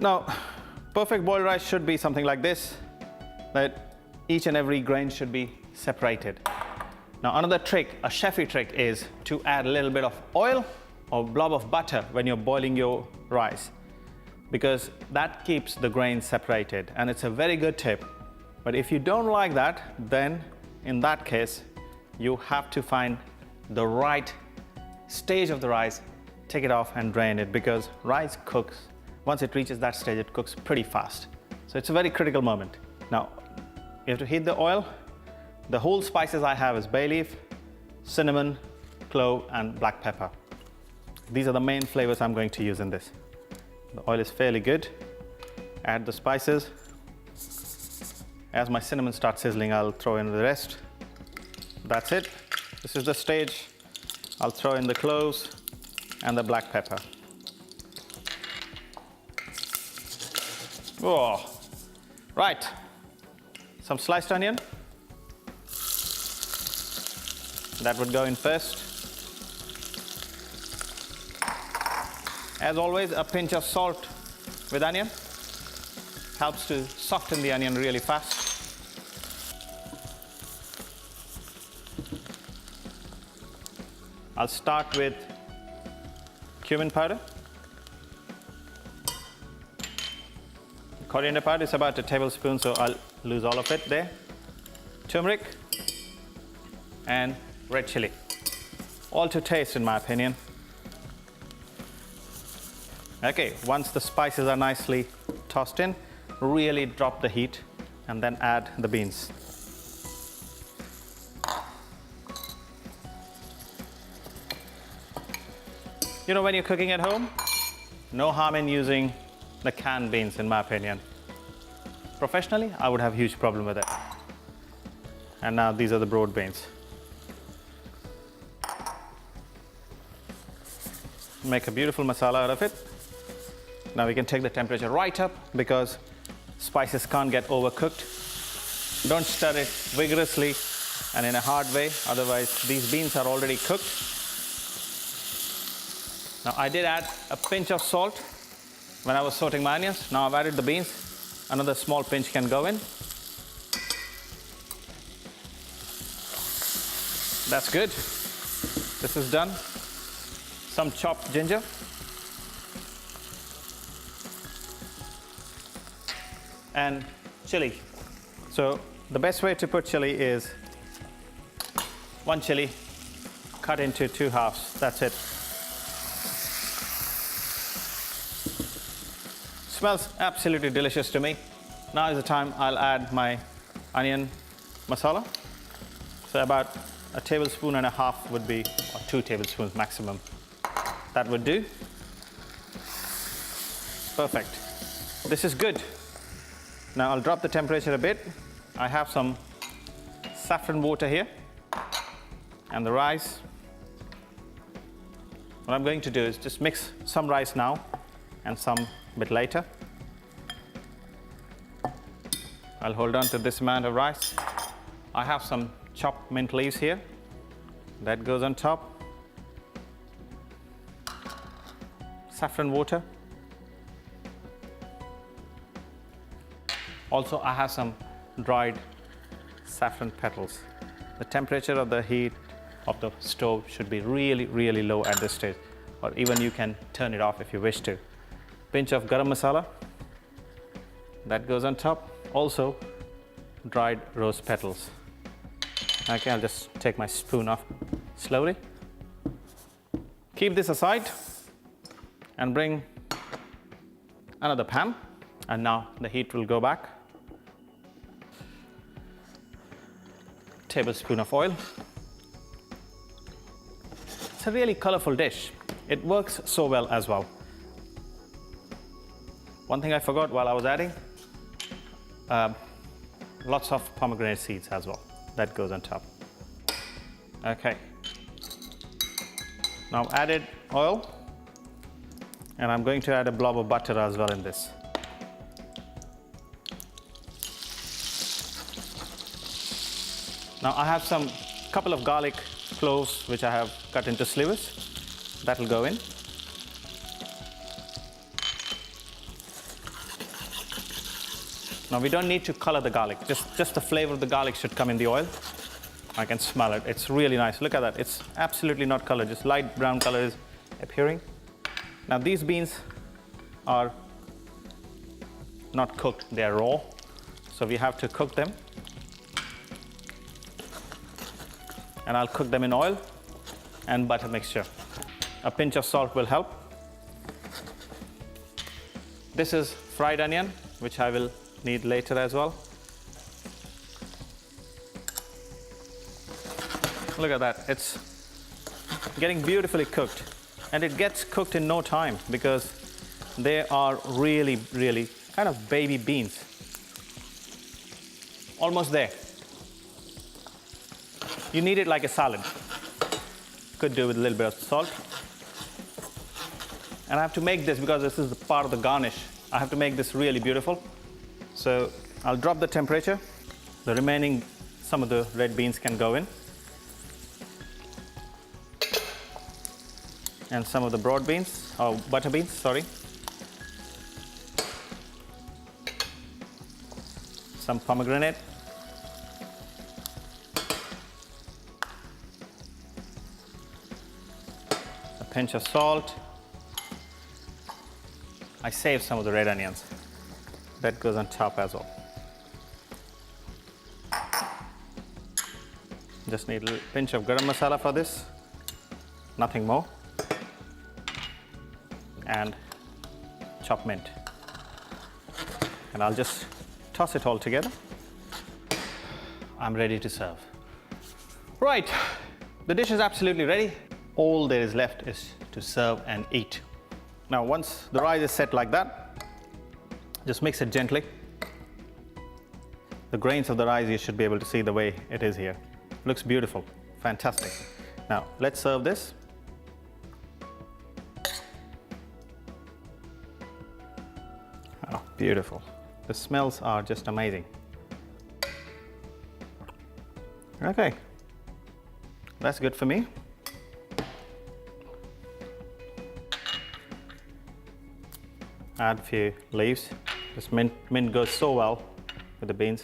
Now, perfect boiled rice should be something like this, that each and every grain should be separated. Now, another trick, a chefy trick, is to add a little bit of oil or blob of butter when you're boiling your rice, because that keeps the grains separated, and it's a very good tip. But if you don't like that, then in that case, you have to find the right stage of the rice, take it off and drain it, because rice cooks, once it reaches that stage, it cooks pretty fast. So it's a very critical moment. Now, you have to heat the oil. The whole spices I have is bay leaf, cinnamon, clove, and black pepper. These are the main flavors I'm going to use in this. The oil is fairly good. Add the spices. As my cinnamon starts sizzling, I'll throw in the rest. That's it. This is the stage. I'll throw in the cloves and the black pepper. Oh, right. Some sliced onion. That would go in first. As always, a pinch of salt with onion helps to soften the onion really fast. I'll start with cumin powder. Coriander powder is about a tablespoon, so I'll lose all of it there. Turmeric and red chili. All to taste, in my opinion. Okay, once the spices are nicely tossed in, really drop the heat and then add the beans. You know, when you're cooking at home, no harm in using the canned beans, in my opinion. Professionally, I would have a huge problem with it. And now these are the broad beans. Make a beautiful masala out of it. Now we can take the temperature right up, because spices can't get overcooked. Don't stir it vigorously and in a hard way, otherwise these beans are already cooked. Now I did add a pinch of salt when I was sauteing my onions. Now I've added the beans. Another small pinch can go in. That's good. This is done. Some chopped ginger. And chili. So the best way to put chili is one chili cut into two halves. That's it. Smells absolutely delicious to me. Now is the time I'll add my onion masala. So about a tablespoon and a half would be, or 2 tablespoons maximum. That would do. Perfect. This is good. Now I'll drop the temperature a bit. I have some saffron water here and the rice. What I'm going to do is just mix some rice now and some a bit later. I'll hold on to this amount of rice. I have some chopped mint leaves here. That goes on top. Saffron water. Also, I have some dried saffron petals. The temperature of the heat of the stove should be really, really low at this stage, or even you can turn it off if you wish to. Pinch of garam masala. That goes on top. Also, dried rose petals. Okay, I'll just take my spoon off slowly. Keep this aside and bring another pan. And now the heat will go back. Tablespoon of oil. It's a really colorful dish. It works so well as well. One thing I forgot while I was adding, lots of pomegranate seeds as well. That goes on top. Okay. Now I've added oil, and I'm going to add a blob of butter as well in this. Now I have some couple of garlic cloves which I have cut into slivers. That will go in. Now we don't need to color the garlic. Just the flavor of the garlic should come in the oil. I can smell it. It's really nice. Look at that. It's absolutely not colored. Just light brown color is appearing. Now these beans are not cooked. They are raw. So we have to cook them. And I'll cook them in oil and butter mixture. A pinch of salt will help. This is fried onion, which I will need later as well. Look at that. It's getting beautifully cooked. And it gets cooked in no time because they are really, really kind of baby beans. Almost there. You need it like a salad. Could do with a little bit of salt. And I have to make this, because this is the part of the garnish, I have to make this really beautiful. So I'll drop the temperature. The remaining, some of the red beans can go in. And some of the broad beans, or butter beans, sorry. Some pomegranate. A pinch of salt. I saved some of the red onions. That goes on top as well. Just need a little pinch of garam masala for this. Nothing more. And chopped mint. And I'll just toss it all together. I'm ready to serve. Right, the dish is absolutely ready. All there is left is to serve and eat. Now, once the rice is set like that, just mix it gently. The grains of the rice, you should be able to see the way it is here. Looks beautiful, fantastic. Now, let's serve this. Oh, beautiful. The smells are just amazing. Okay, that's good for me. Add a few leaves. This mint goes so well with the beans.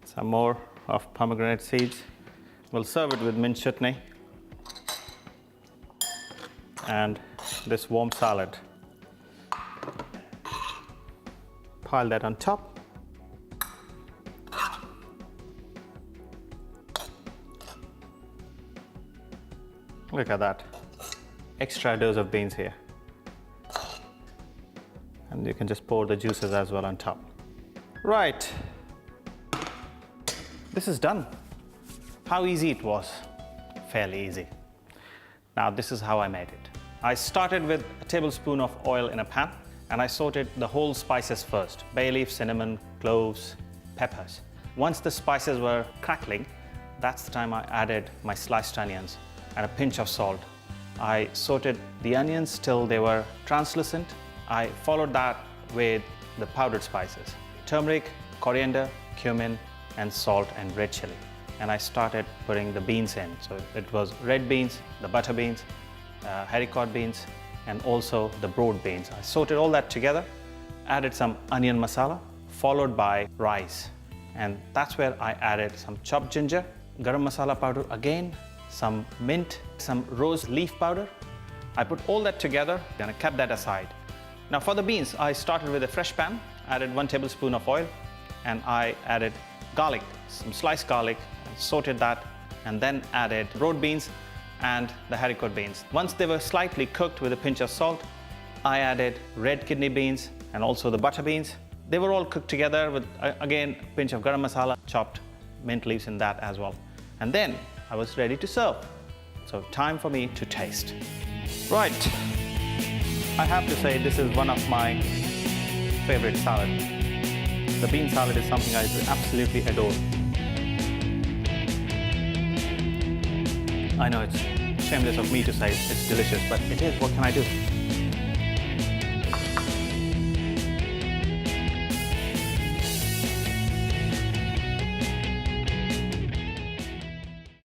Some more of pomegranate seeds. We'll serve it with mint chutney and this warm salad. Pile that on top. Look at that. Extra dose of beans here. And you can just pour the juices as well on top. Right. This is done. How easy it was. Fairly easy. Now this is how I made it. I started with a tablespoon of oil in a pan, and I sauteed the whole spices first. Bay leaf, cinnamon, cloves, peppers. Once the spices were crackling, that's the time I added my sliced onions and a pinch of salt. I sauteed the onions till they were translucent. I followed that with the powdered spices. Turmeric, coriander, cumin, and salt and red chili. And I started putting the beans in. So it was red beans, the butter beans, haricot beans, and also the broad beans. I sauteed all that together, added some onion masala, followed by rice. And that's where I added some chopped ginger, garam masala powder again, some mint, some rose leaf powder. I put all that together and I kept that aside. Now for the beans, I started with a fresh pan, added 1 tablespoon of oil, and I added garlic, some sliced garlic, and sauteed that, and then added broad beans and the haricot beans. Once they were slightly cooked with a pinch of salt, I added red kidney beans and also the butter beans. They were all cooked together with, again, a pinch of garam masala, chopped mint leaves in that as well. And then I was ready to serve. So time for me to taste. Right. I have to say this is one of my favorite salads. The bean salad is something I absolutely adore. I know it's shameless of me to say it's delicious, but it is. What can I do?